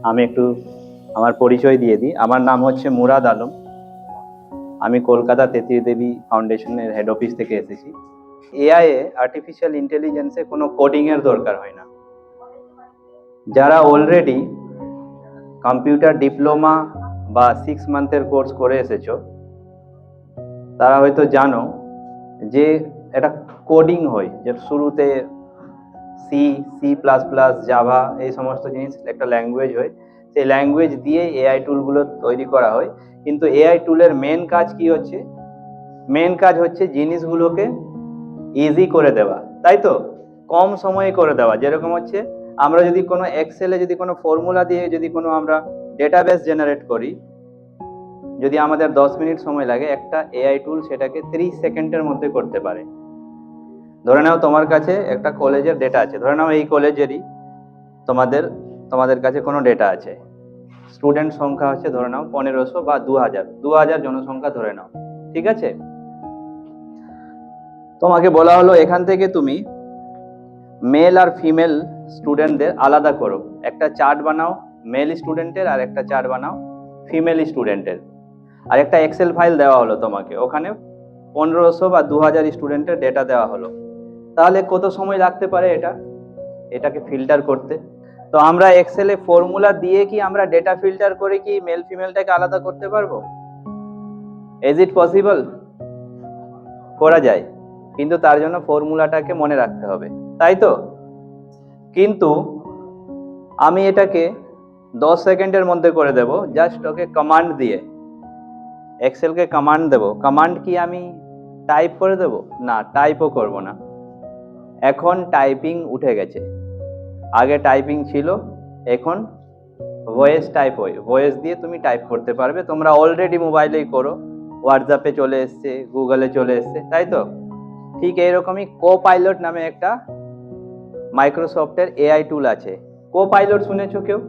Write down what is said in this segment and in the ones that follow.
আমি একটু আমার পরিচয় দিয়ে দিই। আমার নাম হচ্ছে মুরাদ আলম। আমি কলকাতা তেত্রিশ দেবী ফাউন্ডেশনের হেড অফিস থেকে এসেছি। এআই এ আর্টিফিশিয়াল ইন্টেলিজেন্সে কোনো কোডিং এর দরকার হয় না। যারা অলরেডি কম্পিউটার ডিপ্লোমা বা 6 মান্থের কোর্স করে এসেছো, তারা হয়তো জানো যে এটা কোডিং হয়, যে শুরুতে C, C plus plus, Java, এই সমস্ত জিনিস একটা ল্যাঙ্গুয়েজ হয়। সেই ল্যাঙ্গুয়েজ দিয়ে এআই টুলগুলো তৈরি করা হয়। কিন্তু এআই টুলের মেন কাজ কি হচ্ছে? মেন কাজ হচ্ছে জিনিসগুলোকে ইজি করে দেওয়া, তাই তো? কম সময়ে করে দেওয়া। যেরকম হচ্ছে, আমরা যদি কোনো এক্সেলে যদি কোনো ফর্মুলা দিয়ে যদি কোনো আমরা ডেটাবেস জেনারেট করি, যদি আমাদের 10 মিনিট সময় লাগে, একটা এআই টুল সেটাকে 30 সেকেন্ডের মধ্যে করতে পারে। ধরে নাও তোমার কাছে একটা কলেজের ডেটা আছে, ধরে নাও এই কলেজেরই তোমাদের কাছে কোনো ডেটা আছে। স্টুডেন্ট সংখ্যা হচ্ছে ধরে নাও 1500 বা 2000 জনসংখ্যা ধরে নাও, ঠিক আছে? তোমাকে বলা হলো এখান থেকে তুমি মেল আর ফিমেল স্টুডেন্টদের আলাদা করো, একটা চার্ট বানাও মেল স্টুডেন্টের আর একটা চার্ট বানাও ফিমেল স্টুডেন্টের। আর একটা এক্সেল ফাইল দেওয়া হলো তোমাকে, ওখানে 1500 বা 2000 স্টুডেন্টের ডেটা দেওয়া হলো। তাহলে কত সময় লাগতে পারে এটাকে ফিল্টার করতে? তো আমরা এক্সেলে ফর্মুলা দিয়ে কি আমরা ডেটা ফিল্টার করে কি মেল ফিমেলটাকে আলাদা করতে পারবো? Is it possible? করা যায়, কিন্তু তার জন্য ফর্মুলাটাকে মনে রাখতে হবে, তাই তো? কিন্তু আমি এটাকে 10 সেকেন্ডের মধ্যে করে দেব, জাস্ট ওকে কমান্ড দিয়ে। এক্সেলকে কমান্ড দেব। কমান্ড কি আমি টাইপ করে দেব? না, টাইপও করব না। এখন টাইপিং উঠে গেছে। আগে টাইপিং ছিল, এখন ভয়েস টাইপ হয়। ভয়েস দিয়ে তুমি টাইপ করতে পারবে। তোমরা অলরেডি মোবাইলেই করো, হোয়াটসঅ্যাপে চলে এসছে, গুগলে চলে এসছে, তাই তো? ঠিক এইরকমই কোপাইলট নামে একটা মাইক্রোসফটের এআই টুল আছে। কোপাইলট শুনেছো কেউ?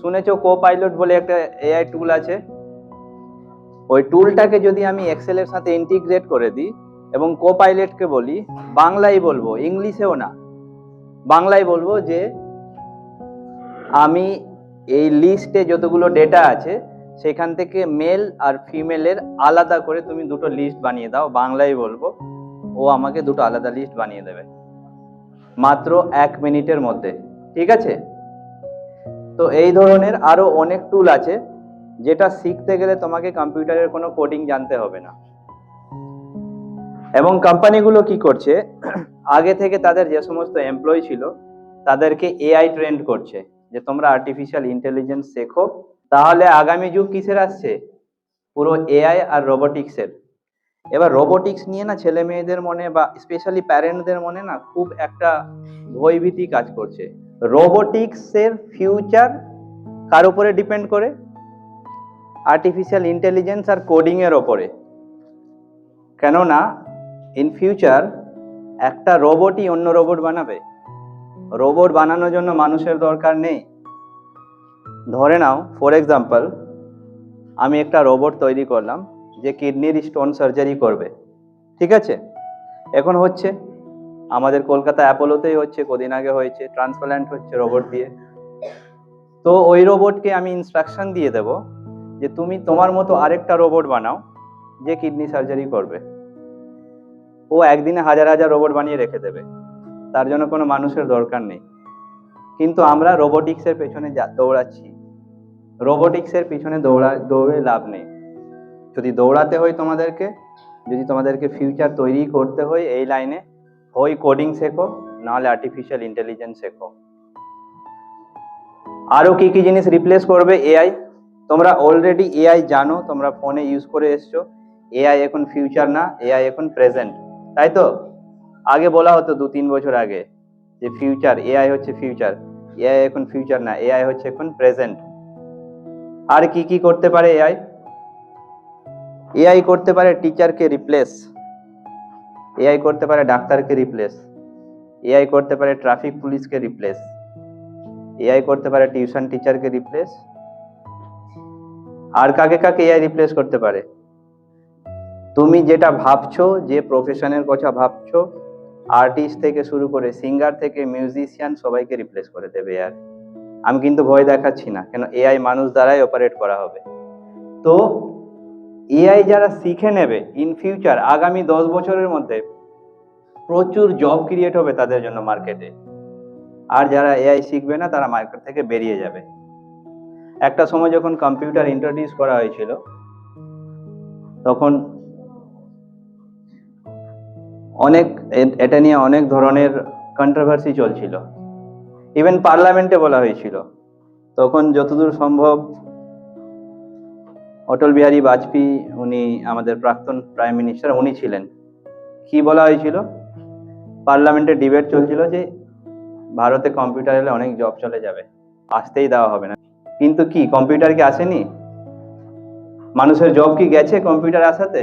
শুনেছো কোপাইলট বলে একটা এআই টুল আছে? ওই টুলটাকে যদি আমি এক্সেলের সাথে ইন্টিগ্রেট করে দিই এবং কোপাইলটকে বলি, বাংলায় বলবো, ইংলিশেও না, বাংলায় বলবো যে আমি এই লিস্টে যতগুলো ডেটা আছে সেখান থেকে মেল আর ফিমেলের আলাদা করে তুমি দুটো লিস্ট বানিয়ে দাও, বাংলায় বলবো, ও আমাকে দুটো আলাদা লিস্ট বানিয়ে দেবে মাত্র 1 মিনিটের মধ্যে, ঠিক আছে? তো এই ধরনের আরো অনেক টুল আছে, যেটা শিখতে গেলে তোমাকে কম্পিউটারের কোনো কোডিং জানতে হবে না। এবং কোম্পানিগুলো কি করছে, আগে থেকে তাদের যে সমস্ত এমপ্লয়ি ছিল তাদেরকে এআই ট্রেন্ড করছে, যে তোমরা আর্টিফিশিয়াল ইন্টেলিজেন্স শেখো। তাহলে আগামী যুগ কিসের আসছে? পুরো এআই আর রোবোটিক্সের। এবার রোবোটিক্স নিয়ে না ছেলে মেয়েদের মনে বা স্পেশালি প্যারেন্টদের মনে না খুব একটা ভয়ভীতি কাজ করছে। রোবোটিক্সের ফিউচার কার উপরে ডিপেন্ড করে? আর্টিফিশিয়াল ইন্টেলিজেন্স আর কোডিং এর ওপরে। কেননা ইন ফিউচার একটা রোবটই অন্য রোবট বানাবে। রোবট বানানোর জন্য মানুষের দরকার নেই। ধরে নাও ফর এক্সাম্পল, আমি একটা রোবট তৈরি করলাম যে কিডনির স্টোন সার্জারি করবে, ঠিক আছে? এখন হচ্ছে আমাদের কলকাতা অ্যাপোলোতেই হচ্ছে, কদিন আগে হয়েছে, ট্রান্সপ্ল্যান্ট হচ্ছে রোবট দিয়ে। তো ওই রোবটকে আমি ইনস্ট্রাকশন দিয়ে দেব যে তুমি তোমার মতো আরেকটা রোবট বানাও যে কিডনি সার্জারি করবে। ও একদিনে হাজার হাজার রোবট বানিয়ে রেখে দেবে, তার জন্য কোনো মানুষের দরকার নেই। কিন্তু আমরা রোবোটিক্সের পেছনে দৌড়াচ্ছি। রোবোটিক্সের পিছনে দৌড়ে লাভ নেই। যদি দৌড়াতে হয় তোমাদেরকে, যদি তোমাদেরকে ফিউচার তৈরি করতে হয় এই লাইনে, হয় কোডিং শেখো, নাহলে আর্টিফিশিয়াল ইন্টেলিজেন্স শেখো। আরো কি কি জিনিস রিপ্লেস করবে এআই? তোমরা অলরেডি এআই জানো, তোমরা ফোনে ইউজ করে এসছো। এআই এখন ফিউচার না, এআই এখন প্রেজেন্ট, তাই তো? আগে বলা হতো 2-3 বছর আগে যে ফিউচার, এআই হচ্ছে ফিউচার। এআই এখন ফিউচার না, এআই হচ্ছে এখন প্রেজেন্ট। আর কি কি করতে পারে এআই? এআই করতে পারে টিচারকে রিপ্লেস, এআই করতে পারে ডাক্তারকে রিপ্লেস, এআই করতে পারে ট্রাফিক পুলিশকে রিপ্লেস, এআই করতে পারে টিউশন টিচারকে রিপ্লেস। আর কাকে কাকে এআই রিপ্লেস করতে পারে? তুমি যেটা ভাবছো, যে প্রফেশনের কথা ভাবছো, আর্টিস্ট থেকে শুরু করে সিঙ্গার থেকে মিউজিশিয়ান, সবাইকে রিপ্লেস করে দেবে এআই। আমি কিন্তু ভয় দেখাচ্ছি না, কেন এআই মানুষ দ্বারাই অপারেট করা হবে। তো এআই যারা শিখে নেবে ইন ফিউচার, আগামী 10 বছরের মধ্যে প্রচুর জব ক্রিয়েট হবে তাদের জন্য মার্কেটে। আর যারা এআই শিখবে না তারা মার্কেট থেকে বেরিয়ে যাবে। একটা সময় যখন কম্পিউটার ইন্ট্রোডিউস করা হয়েছিল তখন এটা নিয়ে অনেক ধরনের কন্ট্রোভার্সি চলছিল, ইভেন পার্লামেন্টে বলা হয়েছিল। তখন যতদূর সম্ভব অটল বিহারী বাজপেয়ী, উনি আমাদের প্রাক্তন প্রাইম মিনিস্টার, উনি ছিলেন। কি বলা হয়েছিল, পার্লামেন্টে ডিবেট চলছিল যে ভারতে কম্পিউটার এলে অনেক জব চলে যাবে, আসতেই দেওয়া হবে না। কিন্তু কি কম্পিউটার কি আসেনি? মানুষের জব কি গেছে কম্পিউটার আসাতে?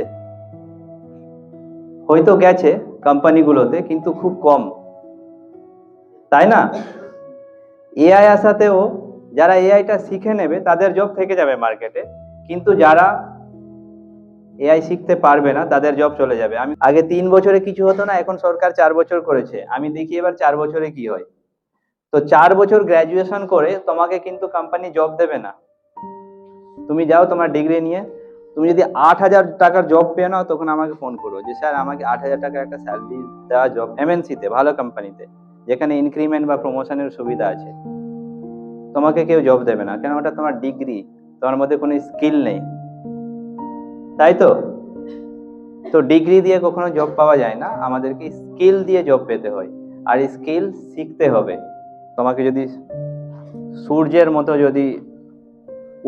হয়তো গেছে কোম্পানিগুলোতে, কিন্তু খুব কম, তাই না? এআই আসাতেও যারা এআইটা শিখে নেবে তাদের জব থেকে যাবে মার্কেটে, কিন্তু যারা এআই শিখতে পারবে না তাদের জব চলে যাবে। আমি আগে 3 বছরে কিছু হতো না, এখন সরকার 4 বছর করেছে। আমি দেখি এবার 4 বছরে কি হয়। তো 4 বছর গ্রাজুয়েশন করে তোমাকে কিন্তু কোম্পানি জব দেবে না। তুমি যাও তোমার ডিগ্রি নিয়ে, তুমি যদি 8,000 টাকার জব পেয়ে নাও তখন আমাকে ফোন করো যে স্যার আমাকে 8,000 টাকার একটা স্যালারি দেওয়া জব এমএনসিতে, ভালো কোম্পানিতে, যেখানে ইনক্রিমেন্ট বা প্রমোশনের সুবিধা আছে। তোমাকে কেউ জব দেবে না, কেন ওটা তোমার ডিগ্রি, তোমার মধ্যে কোনো স্কিল নেই, তাই তো? তো ডিগ্রি দিয়ে কখনো জব পাওয়া যায় না, আমাদেরকে স্কিল দিয়ে জব পেতে হয়। আর স্কিল শিখতে হবে। তোমাকে যদি সূর্যের মতো যদি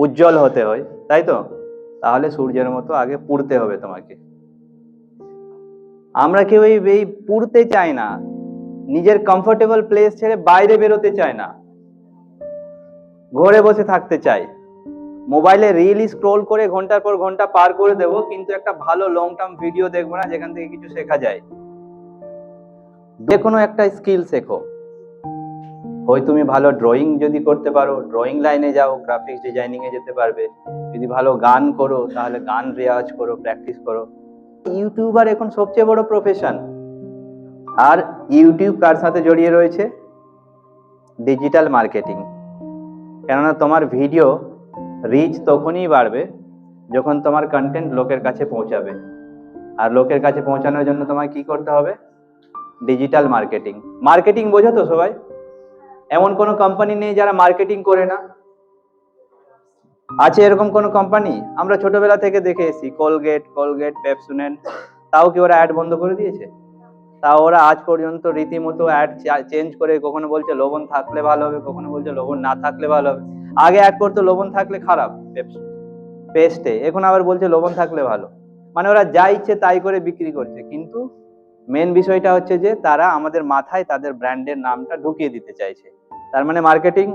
উজ্জ্বল হতে হয়, তাই তো, তাহলে সূর্যের মতো আগে পুড়তে হবে তোমাকে। আমরা কেউ এই পুড়তে চাই না, নিজের কমফোর্টেবল প্লেস ছেড়ে বাইরে বেরোতে চায় না, ঘরে বসে থাকতে চাই। মোবাইলে রিল স্ক্রোল করে ঘন্টার পর ঘন্টা পার করে দেবো, কিন্তু একটা ভালো লং টার্ম ভিডিও দেখবো না যেখান থেকে কিছু শেখা যায়। যে কোনো একটা স্কিল শেখো। হয় তুমি ভালো ড্রয়িং যদি করতে পারো, ড্রয়িং লাইনে যাও, গ্রাফিক্স ডিজাইনিং এ যেতে পারবে। যদি ভালো গান করো তাহলে গান রেওয়াজ করো, প্র্যাকটিস করো। ইউটিউবার এখন সবচেয়ে বড় প্রফেশন। আর ইউটিউব কার সাথে জড়িয়ে রয়েছে? Digital marketing. কেননা তোমার ভিডিও রিচ তখনই বাড়বে যখন তোমার কন্টেন্ট লোকের কাছে পৌঁছাবে। আর লোকের কাছে পৌঁছানোর জন্য তোমায় কি করতে হবে? Digital marketing. মার্কেটিং বোঝো তো সবাই? এমন কোনো কোম্পানি নেই যারা মার্কেটিং করে না। আছে এরকম কোনো কোম্পানি? আমরা ছোটবেলা থেকে দেখে এসেছি, কোলগেট, পেপসোডেন্ট, তাও কি ওরা অ্যাড বন্ধ করে দিয়েছে? তাও ওরা আজ পর্যন্ত রীতিমতো অ্যাড চেঞ্জ করে, কখনো বলছে লবণ থাকলে ভালো হবে, কখনো বলছে লবণ না থাকলে ভালো হবে। আগে অ্যাড করতো লবণ থাকলে খারাপ পেস্টে, এখন আবার বলছে লবণ থাকলে ভালো। মানে ওরা যা ইচ্ছে তাই করে বিক্রি করছে। কিন্তু মেন বিষয়টা হচ্ছে যে তারা আমাদের মাথায় তাদের ব্র্যান্ডের নামটা ঢুকিয়ে দিতে চাইছে, তার মানে মার্কেটিং।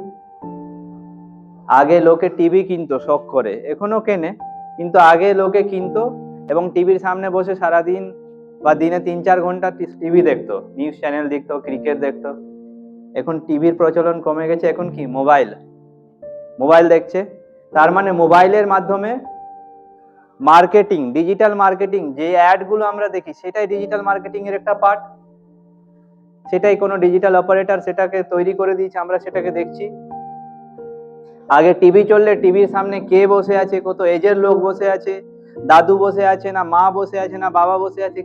আগে লোকে টিভি কিনতো শখ করে, এখনো কেনে, কিন্তু আগে লোকে কিনতো এবং টিভির সামনে বসে সারাদিন বা দিনে 3-4 ঘন্টা টিভি দেখতো, নিউজ চ্যানেল দেখতো, ক্রিকেট দেখতো। এখন টিভির প্রচলন কমে গেছে, এখন কি মোবাইল দেখছে। তার মানে মোবাইলের মাধ্যমে মার্কেটিং, ডিজিটাল মার্কেটিং, যে অ্যাড গুলো আমরা দেখি সেটাই ডিজিটাল মার্কেটিং এর একটা পার্ট। সেটাই কোনো ডিজিটাল অপারেটর সেটাকে তৈরি করে দিয়েছে, আমরা সেটাকে দেখছি। আগে টিভি চললে টিভির সামনে কে বসে আছে, কত এজের লোক বসে আছে, দাদু বসে আছে, না মা বসে আছে, না বাবা বসে আছে,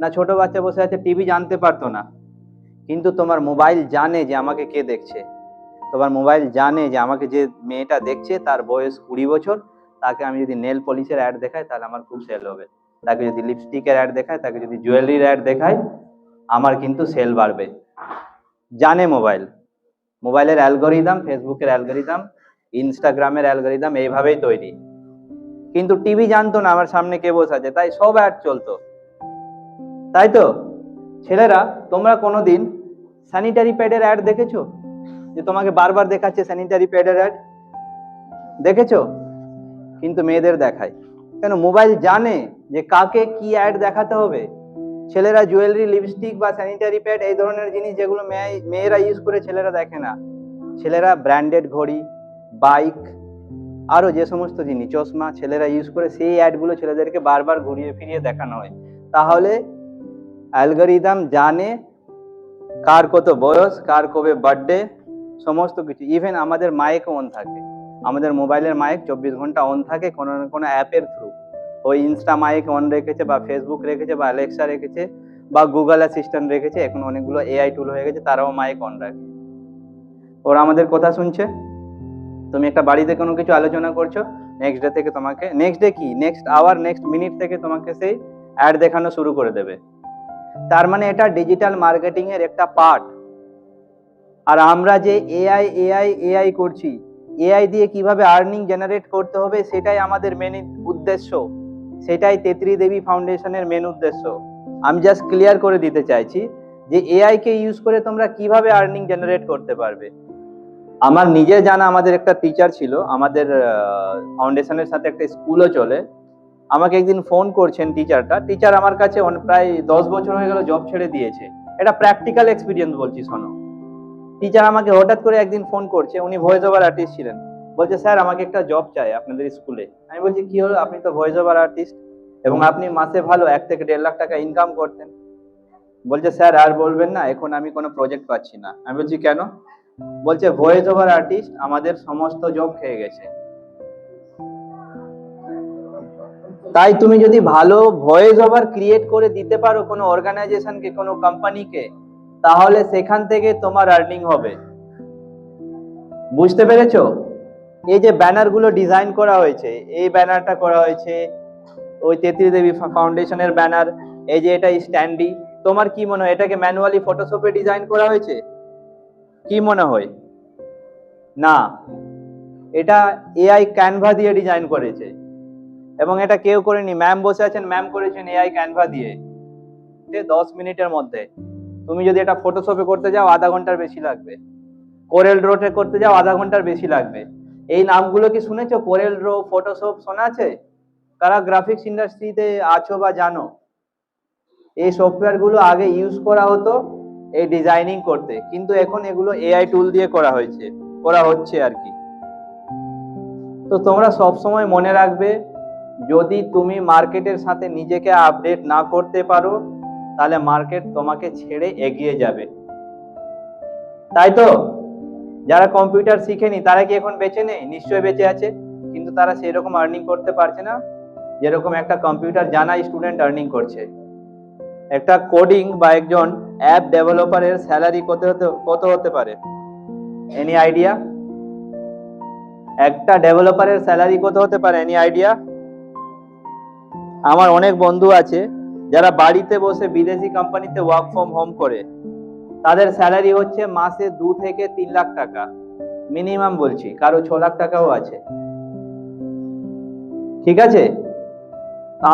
না ছোট বাচ্চা বসে আছে, টিভি জানতে পারতো না। কিন্তু তোমার মোবাইল জানে যে আমাকে কে দেখছে। তোমার মোবাইল জানে যে আমাকে যে মেয়েটা দেখছে তার বয়স 20 বছর, তাকে আমি যদি নেল পলিশের অ্যাড দেখাই তাহলে আমার খুব সেল হবে। তাকে যদি লিপস্টিকের অ্যাড দেখাই, তাকে যদি জুয়েলারির অ্যাড দেখাই, আমার কিন্তু সেল বাড়বে। জানে মোবাইলের অ্যালগোরিদম, ফেসবুকের অ্যালগোরিদম, ইনস্টাগ্রামের অ্যালগোরিদম এইভাবেই তৈরি। কিন্তু টিভি জানতো না আমার সামনে কে বসে আছে, তাই সব অ্যাড চলতো, তাই তো? ছেলেরা, তোমরা কোনোদিন স্যানিটারি প্যাডের অ্যাড দেখেছো? যে তোমাকে বারবার দেখাচ্ছে স্যানিটারি প্যাডের অ্যাড, দেখেছো? কিন্তু মেয়েদের দেখায় কেন? মোবাইল জানে যে কাকে কি অ্যাড দেখাতে হবে। ছেলেরা জুয়েলারি, লিপস্টিক বা স্যানিটারি প্যাড এই ধরনের জিনিস যেগুলো মেয়েরা ইউজ করে ছেলেরা দেখে না। ছেলেরা ব্র্যান্ডেড ঘড়ি, বাইক, আরো যে সমস্ত জিনিস, চশমা ছেলেরা ইউজ করে, সেই অ্যাডগুলো ছেলেদেরকে বারবার ঘুরিয়ে ফিরিয়ে দেখানো হয়। তাহলে অ্যালগোরিদম জানে কার কত বয়স, কার কবে বার্থডে, সমস্ত কিছু, ইভেন আমাদের মাইক অন থাকে, আমাদের মোবাইলের মাইক 24 ঘন্টা অন থাকে কোনো না কোনো অ্যাপের থ্রু। ওই ইনস্টা মাইক অন রেখেছে, বা ফেসবুক রেখেছে, বা অ্যালেক্সা রেখেছে, বা গুগল অ্যাসিস্ট্যান্ট রেখেছে, এখন অনেকগুলো এআই টুল হয়ে গেছে, তারাও মাইক অন রাখে, ওরা আমাদের কথা শুনছে। তুমি একটা বাড়িতে কোনো কিছু আলোচনা করছো, নেক্সট ডে থেকে তোমাকে, নেক্সট ডে কি, নেক্সট আওয়ার, নেক্সট মিনিট থেকে তোমাকে সেই অ্যাড দেখানো শুরু করে দেবে। তার মানে এটা ডিজিটাল মার্কেটিং এর একটা পার্ট। আর আমরা যে এআই এআই এআই করছি, এআই দিয়ে কিভাবে আর্নিং জেনারেট করতে হবে সেটাই আমাদের মেন উদ্দেশ্য, সেটাই তেত্রী দেবী ফাউন্ডেশনের মেন উদ্দেশ্য। আমি জাস্ট ক্লিয়ার করে দিতে চাইছি যে এআই কে ইউজ করে তোমরা কিভাবে আর্নিং জেনারেট করতে পারবে। আমার নিজে জানা, আমাদের একটা টিচার ছিল, আমাদের ফাউন্ডেশনের সাথে একটা স্কুলও চলে। আমাকে একদিন ফোন করছেন টিচার আমার কাছে প্রায় 10 বছর হয়ে গেল জব ছেড়ে দিয়েছে। এটা প্র্যাকটিক্যাল এক্সপিরিয়েন্স বলছি, শোনো। টিচার আমাকে হঠাৎ করে একদিন ফোন করছে, উনি ভয়েস ওভার আর্টিস্ট ছিলেন, বলছে স্যার আমাকে একটা জব চাই আপনাদের স্কুলে। আমি বলছি কি হলো, আপনি তো ভয়েস ওভার আর্টিস্ট এবং আপনি মাসে ভালো 1 থেকে 1.5 লাখ টাকা ইনকাম করতেন। বলছে স্যার আর বলবেন না, এখন আমি কোনো প্রজেক্ট পাচ্ছি না। আমি বলছি কেন? বলছে ভয়েস ওভার আর্টিস্ট আমাদের সমস্ত জব খেয়ে গেছে। তাই তুমি যদি ভালো ভয়েস ওভার ক্রিয়েট করে দিতে পারো কোনো অর্গানাইজেশনকে, কোনো কোম্পানিকে, তাহলে সেখান থেকে তোমার আর্নিং হবে। বুঝতে পেরেছো? এই যে ব্যানার গুলো ডিজাইন করা হয়েছে, এই ব্যানারটা করা হয়েছে ওই তেত্রী দেবী ফাউন্ডেশনের ব্যানার, এই যে এটা স্ট্যান্ডি, তোমার কি মনে হয় এটাকে ম্যানুয়ালি ফটোশপে ডিজাইন করা হয়েছে? কি মনে হয়? না, এটা এআই ক্যানভা দিয়ে ডিজাইন করেছে। এবং এটা কেউ করেনি, ম্যাম বসে আছেন, ম্যাম করেছেন এআই ক্যানভা দিয়ে 10 মিনিটের মধ্যে। তুমি যদি এটা ফটোশপে করতে যাও আধা ঘন্টার বেশি লাগবে, কোরেল ড্রোতে করতে যাও আধা ঘন্টার বেশি লাগবে। এই নামগুলো কি শুনেছো? কোরেল ড্রো, ফটোশপ শোনা আছে? কারা গ্রাফিক্স ইন্ডাস্ট্রিতে আছো বা জানো? এই সফটওয়্যার গুলো আগে ইউজ করা হতো এই ডিজাইনিং করতে, কিন্তু এখন এগুলো এআই টুল দিয়ে করা হচ্ছে আর কি। তো তোমরা সব সময় মনে রাখবে, যদি তুমি মার্কেটের সাথে নিজেকে আপডেট না করতে পারো, তাহলে মার্কেট তোমাকে ছেড়ে এগিয়ে যাবে। তাই তো যারা কম্পিউটার শিখেনি তারা কি এখন বেঁচে নেই? নিশ্চয়ই বেঁচে আছে, কিন্তু তারা সেই রকম আর্নিং করতে পারছে না যেরকম একটা কম্পিউটার জানা স্টুডেন্ট আর্নিং করছে। একটা কোডিং বা একজন অ্যাপ ডেভেলপারের স্যালারি কত হতে পারে? Any idea? একটা ডেভেলপারের স্যালারি কত হতে পারে? Any idea? আমার অনেক বন্ধু আছে যারা বাড়িতে বসে বিদেশি কোম্পানিতে ওয়ার্ক ফ্রম হোম করে, তাদের স্যালারি হচ্ছে মাসে 2 থেকে 3 লাখ টাকা মিনিমাম বলছি, কারো 6 লাখ টাকাও আছে। ঠিক আছে,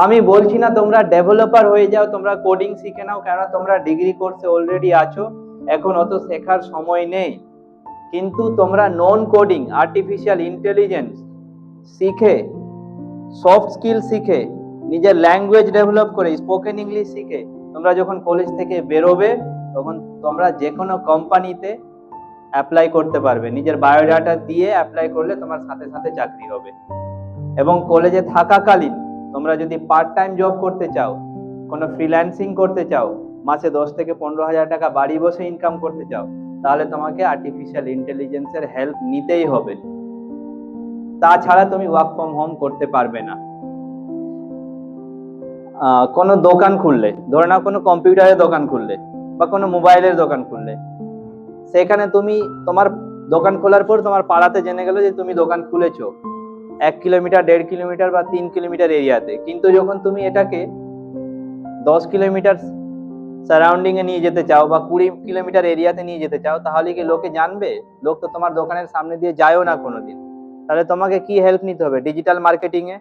আমি বলছি না তোমরা ডেভেলপার হয়ে যাও, তোমরা কোডিং শিখে নাও, কেন তোমরা ডিগ্রি কোর্সে অলরেডি আছো, এখন অত শেখার সময় নেই। কিন্তু তোমরা নন কোডিং, আর্টিফিশিয়াল ইন্টেলিজেন্স শিখে, সফট স্কিল শিখে, নিজের ল্যাঙ্গুয়েজ ডেভেলপ করে, স্পোকেন ইংলিশ শিখে তোমরা যখন কলেজ থেকে বেরোবে, তখন তোমরা যে কোনো কোম্পানিতে অ্যাপ্লাই করতে পারবে। নিজের বায়োডাটা দিয়ে অ্যাপ্লাই করলে তোমার সাথে সাথে চাকরি হবে। এবং কলেজে থাকাকালীন তোমরা যদি পার্ট টাইম জব করতে চাও, কোনো ফ্রিল্যান্সিং করতে চাও, মাসে 10 থেকে 15 হাজার টাকা বাড়ি বসে ইনকাম করতে চাও, তাহলে তোমাকে আর্টিফিশিয়াল ইন্টেলিজেন্সের হেল্প নিতেই হবে। তাছাড়া তুমি ওয়ার্ক ফ্রম হোম করতে পারবে না। কোনো দোকান খুললে, ধরে নাও কোনো কম্পিউটারের দোকান খুললে বা কোনো মোবাইলের দোকান খুললে, সেখানে তুমি তোমার দোকান খোলার পর তোমার পাড়াতে জেনে গেল যে তুমি দোকান খুলেছো 1 কিলোমিটার, 1.5 কিলোমিটার বা 3 কিলোমিটার এরিয়াতে, কিন্তু যখন তুমি এটাকে 10 কিলোমিটার সারাউন্ডিং এ নিয়ে যেতে চাও বা 20 কিলোমিটার এরিয়াতে নিয়ে যেতে চাও, তাহলে কি লোকে জানবে? লোক তো তোমার দোকানের সামনে দিয়ে যায়ও না কোনোদিন। তাহলে তোমাকে কি হেল্প নিতে হবে? ডিজিটাল মার্কেটিং এ,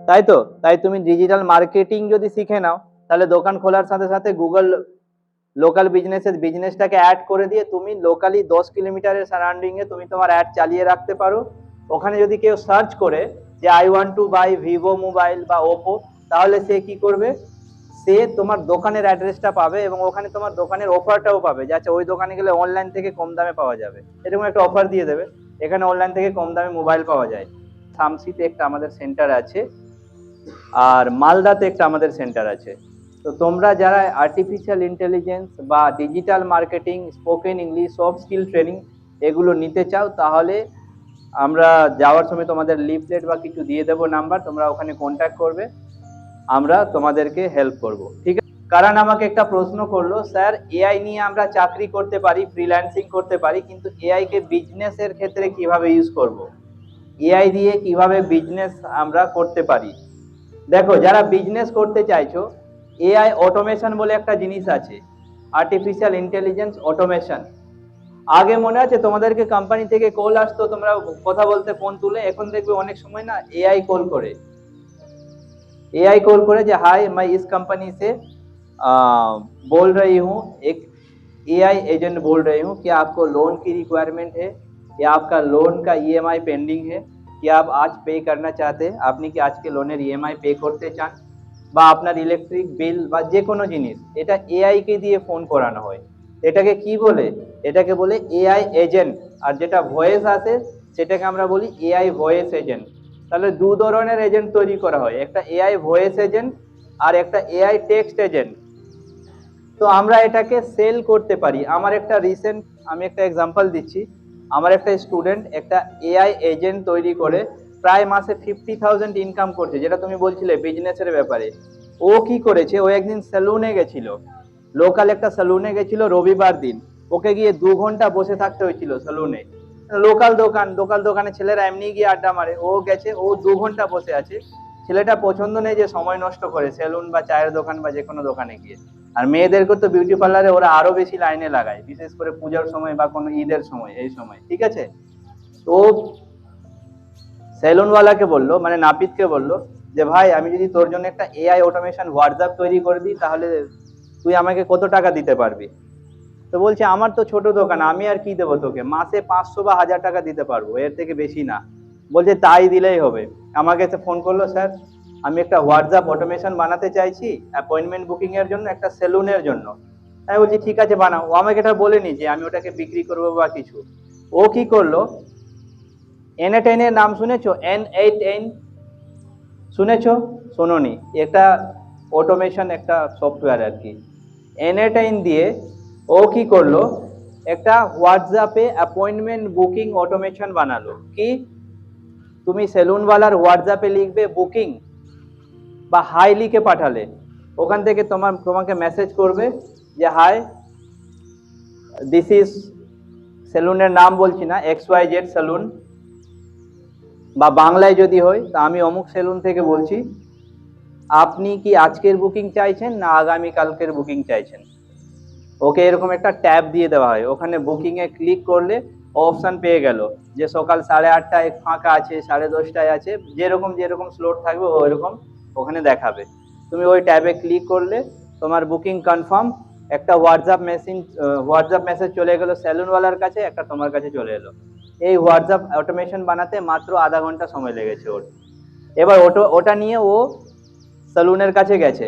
তাই তো? তাই তুমি ডিজিটাল মার্কেটিং যদি শিখে নাও, তাহলে দোকান খোলার সাথে সাথে গুগল লোকাল বিজনেসটাকে অ্যাড করে দিয়ে তুমি লোকালি 10 কিলোমিটারের সারাউন্ডিং এ তুমি তোমার অ্যাড চালিয়ে রাখতে পারো। ওখানে যদি কেউ সার্চ করে যে I want to buy Vivo mobile বা ওপো, তাহলে সে কি করবে? সে তোমার দোকানের অ্যাড্রেসটা পাবে এবং ওখানে তোমার দোকানের অফারটাও পাবে, যে আচ্ছা ওই দোকানে গেলে অনলাইন থেকে কম দামে পাওয়া যাবে, এরকম একটা অফার দিয়ে দেবে, এখানে অনলাইন থেকে কম দামে মোবাইল পাওয়া যায়। শামসিতে একটা আমাদের সেন্টার আছে, আর মালদাতে একটা আমাদের সেন্টার আছে। তো তোমরা যারা আর্টিফিশিয়াল ইন্টেলিজেন্স বা digital marketing, spoken English, soft skill training এগুলো নিতে চাও, তাহলে আমরা যাওয়ার সময় তোমাদের লিফলেট বা কিছু দিয়ে দেবো নাম্বার, তোমরা ওখানে কন্ট্যাক্ট করবে, আমরা তোমাদেরকে হেল্প করব, ঠিক আছে? কারণ আমাকে একটা প্রশ্ন করলো, স্যার এআই নিয়ে আমরা চাকরি করতে পারি, ফ্রিল্যান্সিং করতে পারি, কিন্তু এআই কে বিজনেসের ক্ষেত্রে কিভাবে ইউজ করব, এআই দিয়ে কিভাবে বিজনেস আমরা করতে পারি? দেখো, যারা বিজনেস করতে চাইছো, এআই অটোমেশন বলে একটা জিনিস আছে, আর্টিফিশিয়াল ইন্টেলিজেন্স অটোমেশন। আগে মনে আছে তোমাদেরকে কোম্পানি থেকে কল আসতো, তোমরা কথা বলতে ফোন তুলে, এখন দেখবে অনেক সময় না एआई कॉल करे, एआई कॉल करे जे हाय मैं इस कंपनी से बोल रही हूँ, एक एआई एजेंट बोल रही हूँ कि आपको लोन की रिक्वायरमेंट है या आपका लोन का ईएमआई पेंडिंग है, कि आप आज पे करना चाहते हैं, আপনি কি আজকে লোনের ইএমআই পে করতে চান, বা আপনার ইলেকট্রিক বিল বা যে কোনো জিনিস, এটা এআই কে দিয়ে ফোন করানো হয়। এটাকে কি বলে? এটাকে বলে এআই এজেন্ট। আর যেটা ভয়েস আসে সেটাকে আমরা বলি এআই ভয়েস এজেন্ট। তাহলে দু ধরনের এজেন্ট তৈরি করা হয়, একটা এআই ভয়েস এজেন্ট আর একটা এআই টেক্সট এজেন্ট। তো আমরা এটাকে সেল করতে পারি। আমার একটা রিসেন্ট, আমি একটা এক্সাম্পল দিচ্ছি, আমার একটা স্টুডেন্ট একটা এআই এজেন্ট তৈরি করে প্রায় মাসে 50,000 ইনকাম করছে, যেটা তুমি বলছিলে বিজনেসের ব্যাপারে। ও কি করেছে, ও একদিন সেলুনে গেছিল, লোকাল একটা সেলুনে গেছিল রবিবার দিন, ওকে গিয়ে 2 ঘন্টা বসে থাকতে হয়েছিল সেলুনে। লোকাল দোকানে ছেলেরা এমনি গিয়ে আড্ডা মারে, ও গেছে, ও 2 ঘন্টা বসে আছে। ছেলেটা পছন্দ নেই যে সময় নষ্ট করে সেলুন বা চায়ের দোকান বা যে কোনো দোকানে গিয়ে। আর মেয়েদেরকে তো বিউটি পার্লারে ওরা আরো বেশি লাইনে লাগায়, বিশেষ করে পূজার সময় বা কোনো ঈদের সময়, এই সময়, ঠিক আছে? তো সেলুনওয়ালাকে বললো, মানে নাপিতকে বললো যে ভাই, আমি যদি তোর জন্য একটা এআই অটোমেশন হোয়াটসঅ্যাপ তৈরি করে দিই, তাহলে তুই আমাকে কত টাকা দিতে পারবি? তো বলছে আমার তো ছোট দোকান, আমি আর কি দেবো তোকে, মাসে 500 বা 1000 টাকা দিতে পারবো, এর থেকে বেশি না। বলছে তাই দিলেই হবে। আমাকে এসে ফোন করলো, স্যার আমি একটা হোয়াটসঅ্যাপ অটোমেশন বানাতে চাইছি অ্যাপয়েন্টমেন্ট বুকিং এর জন্য, একটা সেলুনের জন্য। আমি বলছি ঠিক আছে বানাও। ও আমাকে এটা বলেনি যে আমি ওটাকে বিক্রি করবো বা কিছু। ও কি করলো, N8N এর নাম শুনেছো? N8N শুনেছো? শোনোনি? এটা অটোমেশন একটা সফটওয়্যার আর কি। N8N দিয়ে ও কি করলো, একটা হোয়াটসঅ্যাপে অ্যাপয়েন্টমেন্ট বুকিং অটোমেশন বানালো। কি, তুমি সেলুনওয়ালার হোয়াটসঅ্যাপে লিখবে বুকিং বা হাই লিখে পাঠালে, ওখান থেকে তোমাকে মেসেজ করবে যে হাই, দিস ইজ, সেলুনের নাম বলছি না, XYZ সেলুন, বা বাংলায় যদি হয় তা আমি অমুক সেলুন থেকে বলছি, আপনি কি আজকের বুকিং চাইছেন না আগামী কালকের বুকিং চাইছেন? ওকে এরকম একটা ট্যাব দিয়ে দেওয়া হয়, ওখানে বুকিং এ ক্লিক করলে অপশন পেয়ে গেল যে সকাল 8:30টায় ফাঁকা আছে, 10:30টায় আছে, যেরকম যেরকম স্লট থাকবে ওইরকম ওখানে দেখাবে। তুমি ওই ট্যাবে ক্লিক করলে তোমার বুকিং কনফার্ম, একটা হোয়াটসঅ্যাপ মেসেজ চলে গেল সেলুনওয়ালার কাছে, একটা তোমার কাছে চলে এলো। এই হোয়াটসঅ্যাপ অটোমেশন বানাতে মাত্র আধা ঘন্টা সময় লেগেছে ওর। এবার ওটা নিয়ে ও সেলুনের কাছে গেছে,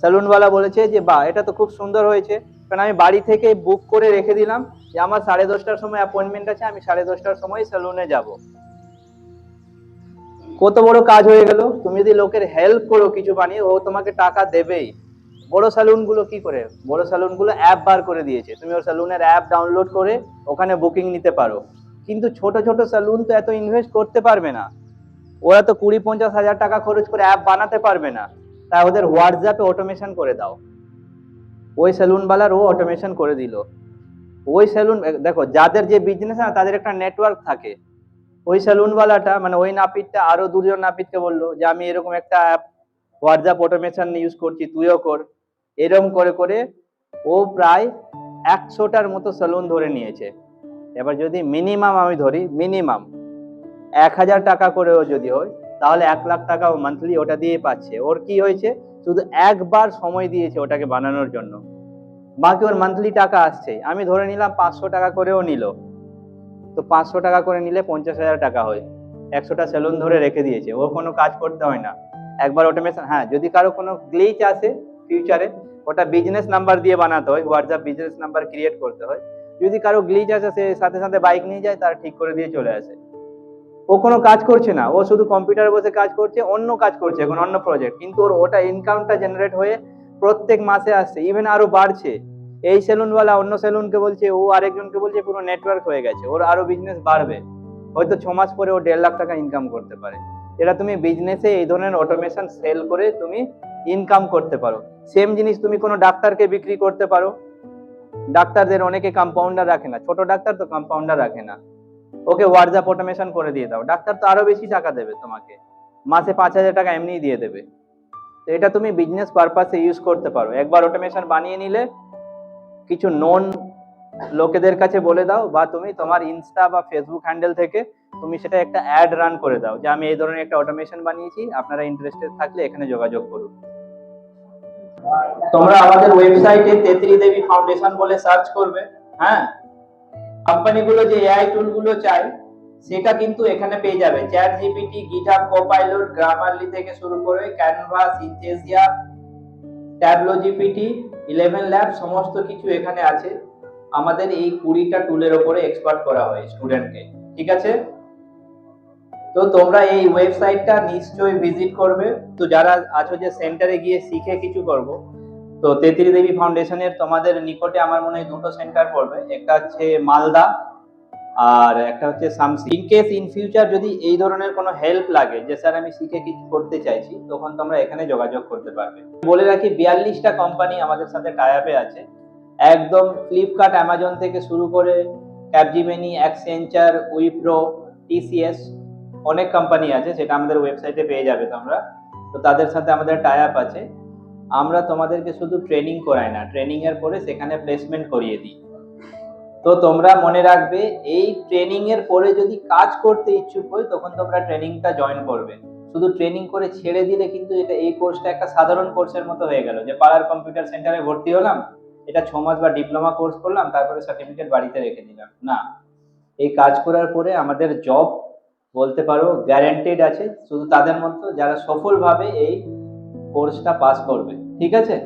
সেলুনওয়ালা বলেছে যে বাহ, এটা তো খুব সুন্দর হয়েছে, কারণ আমি বাড়ি থেকে বুক করে রেখে দিলাম যে আমার 10:30টার সময় অ্যাপয়েন্টমেন্ট আছে, আমি 10:30টার সময় সেলুনে যাব। কত বড় কাজ হয়ে গেল। তুমি যদি লোকের হেল্প করো কিছু বানিয়ে, ও তোমাকে টাকা দেবেই। বড় সেলুন গুলো কি করে, বড় সেলুন গুলো অ্যাপ বার করে দিয়েছে, তুমি ওর সেলুনের অ্যাপ ডাউনলোড করে ওখানে বুকিং নিতে পারো। কিন্তু ছোট ছোট সেলুন তো এত ইনভেস্ট করতে পারবে না, ওরা তো 20-50 হাজার টাকা খরচ করে অ্যাপ বানাতে পারবে না। তাই ওদের হোয়াটসঅ্যাপে অটোমেশন করে দাও। ওই সেলুনওয়ালার ও অটোমেশন করে দিল। ওই সেলুন, দেখো যাদের যে বিজনেস না তাদের একটা নেটওয়ার্ক থাকে, ওই সেলুনওয়ালাটা মানে ওই নাপিতটা আরো 2জন নাপিতকে বললো যে আমি এরকম একটা অ্যাপ হোয়াটসঅ্যাপ অটোমেশন ইউজ করছি, তুইও কর। এরকম করে করে ও প্রায় 100টার মতো সেলুন ধরে নিয়েছে। এবার যদি মিনিমাম আমি ধরি, মিনিমাম 1000 টাকা করেও যদি হয়, তাহলে 1 লাখ টাকা ও মান্থলি ওটা দিয়ে পাচ্ছে। ওর কি হয়েছে, শুধু একবার সময় দিয়েছে ওটাকে বানানোর জন্য, বাকি ওর মান্থলি টাকা আসছে। আমি ধরে নিলাম 500 টাকা করেও নিল, তো 500 টাকা করে নিলে 50,000 টাকা হয়। 100টা সেলুন ধরে রেখে দিয়েছে, ওর কোনো কাজ করতে হয় না, একবার অটোমেশন। হ্যাঁ, যদি কারো কোনো গ্লিচ আসে ফিউচারে, ওটা বিজনেস নাম্বার দিয়ে বানাতে হয়, হোয়াটসঅ্যাপ বিজনেস নাম্বার ক্রিয়েট করতে হয়। যদি কারো গ্লিচ আসে, সে সাথে সাথে বাইক নিয়ে যায়, তার ঠিক করে দিয়ে চলে আসে। ও কোনো কাজ করছে না, ও শুধু কম্পিউটারে বসে কাজ করছে, অন্য কাজ করছে এখন, অন্য প্রজেক্ট, কিন্তু ওর ওটা ইনকামটা জেনারেট হয়ে প্রত্যেক মাসে আসছে, ইভেন আরো বাড়ছে। এই সেলুনওয়ালা অন্য সেলুনকে বলছে, ও আরেকজনকে বলছে, পুরো নেটওয়ার্ক হয়ে গেছে, ওর আরো বিজনেস বাড়বে, হয়তো 6 মাস পরে ও 1.5 লাখ টাকা ইনকাম করতে পারে। এটা তুমি বিজনেসে এই ধরনের অটোমেশন সেল করে তুমি ইনকাম করতে পারো। সেম জিনিস তুমি কোনো ডাক্তারকে বিক্রি করতে পারো। ডাক্তারদের অনেকে কম্পাউন্ডার রাখে না, ছোট ডাক্তার তো কম্পাউন্ডার রাখে না, ওকে হোয়াটসঅ্যাপ অটোমেশন করে দিয়ে দাও, ডাক্তার তো আরো বেশি টাকা দেবে তোমাকে, মাসে 5,000 টাকা এমনিই দিয়ে দেবে। তো এটা তুমি বিজনেস পারপাসে ইউজ করতে পারো। একবার অটোমেশন বানিয়ে নিলে কিছু নন লোকেদের কাছে বলে দাও, বা তুমি তোমার ইনস্টা বা ফেসবুক হ্যান্ডেল থেকে তুমি সেটা একটা অ্যাড রান করে দাও যে আমি এই ধরনের একটা অটোমেশন বানিয়েছি, আপনারা ইন্টারেস্টেড থাকলে এখানে যোগাযোগ করুন। তোমরা আমাদের ওয়েবসাইটে তেত্রি দেবী ফাউন্ডেশন বলে সার্চ করবে। হ্যাঁ, কোম্পানিগুলো যে এআই টুলগুলো চাই সেটা কিন্তু এখানে পেয়ে যাবে। Chat GPT, GitHub copilot, Grammarly থেকে শুরু করে Canva, Synthesia, tableau GPT, 11 lab, সমস্ত কিছু এখানে আছে। আমাদের এই 20টা টুলের উপরে এক্সপার্ট করা হয় স্টুডেন্টকে। ঠিক আছে, তো তোমরা এই ওয়েবসাইটটা নিশ্চয়ই ভিজিট করবে। তো যারা আছো যে সেন্টারে গিয়ে শিখে কিছু করব, তো তেত্রি দেবী ফাউন্ডেশনের তোমাদের নিকটে আমার মনে হয় 2টো সেন্টার পড়বে, একটা হচ্ছে মালদা আর একটা হচ্ছে Samsi. In case in future যদি এই ধরনের কোনো হেল্প লাগে যে স্যার আমি শিখে কিছু করতে চাইছি, তখন তোমরা এখানে যোগাযোগ করতে পারবে। বলে রাখি 42টা কোম্পানি আমাদের সাথে টাই আপে আছে, একদম ফ্লিপকার্ট, অ্যামাজন থেকে শুরু করে ক্যাপজিমিনি, অ্যাক্সেঞ্চার, উইপ্রো, টিসিএস, অনেক কোম্পানি আছে, সেটা আমাদের ওয়েবসাইটে পেয়ে যাবে তোমরা। তো তাদের সাথে আমাদের টাই আপ আছে। আমরা তোমাদেরকে শুধু ট্রেনিং করাই না, ট্রেনিং এর পরে সেখানে প্লেসমেন্ট করিয়ে দিই। তো তোমরা মনে রাখবে, এই ট্রেনিং এর পরে যদি কাজ করতে ইচ্ছুক হয় তখন তোমরা ট্রেনিংটা জয়েন করবে। শুধু ট্রেনিং করে ছেড়ে দিলে কিন্তু এটা, এই কোর্সটা একটা সাধারণ কোর্সের মতো হয়ে গেল, যে পাড়ার কম্পিউটার সেন্টারে ভর্তি হলাম, এটা 6 মাস বা ডিপ্লোমা কোর্স করলাম, তারপরে সার্টিফিকেট বাড়িতে রেখে দিলাম। না, এই কাজ করার পরে আমাদের জব বলতে পারো গ্যারান্টেড আছে, শুধু তাদের মতো যারা সফলভাবে এই কোর্সটা পাস করবে। ঠিক আছে,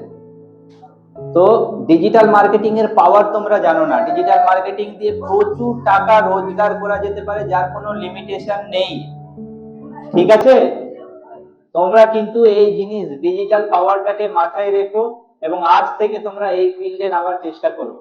তো ডিজিটাল মার্কেটিং এর পাওয়ার তোমরা জানো না, ডিজিটাল মার্কেটিং দিয়ে প্রচুর টাকা রোজগার করা যেতে পারে, যার কোনো লিমিটেশন নেই। ঠিক আছে, তোমরা কিন্তু এই জিনিস ডিজিটাল পাওয়ারটাকে মাথায় রেখো এবং আজ থেকে তোমরা এই ফিল্ডে নামার চেষ্টা করো।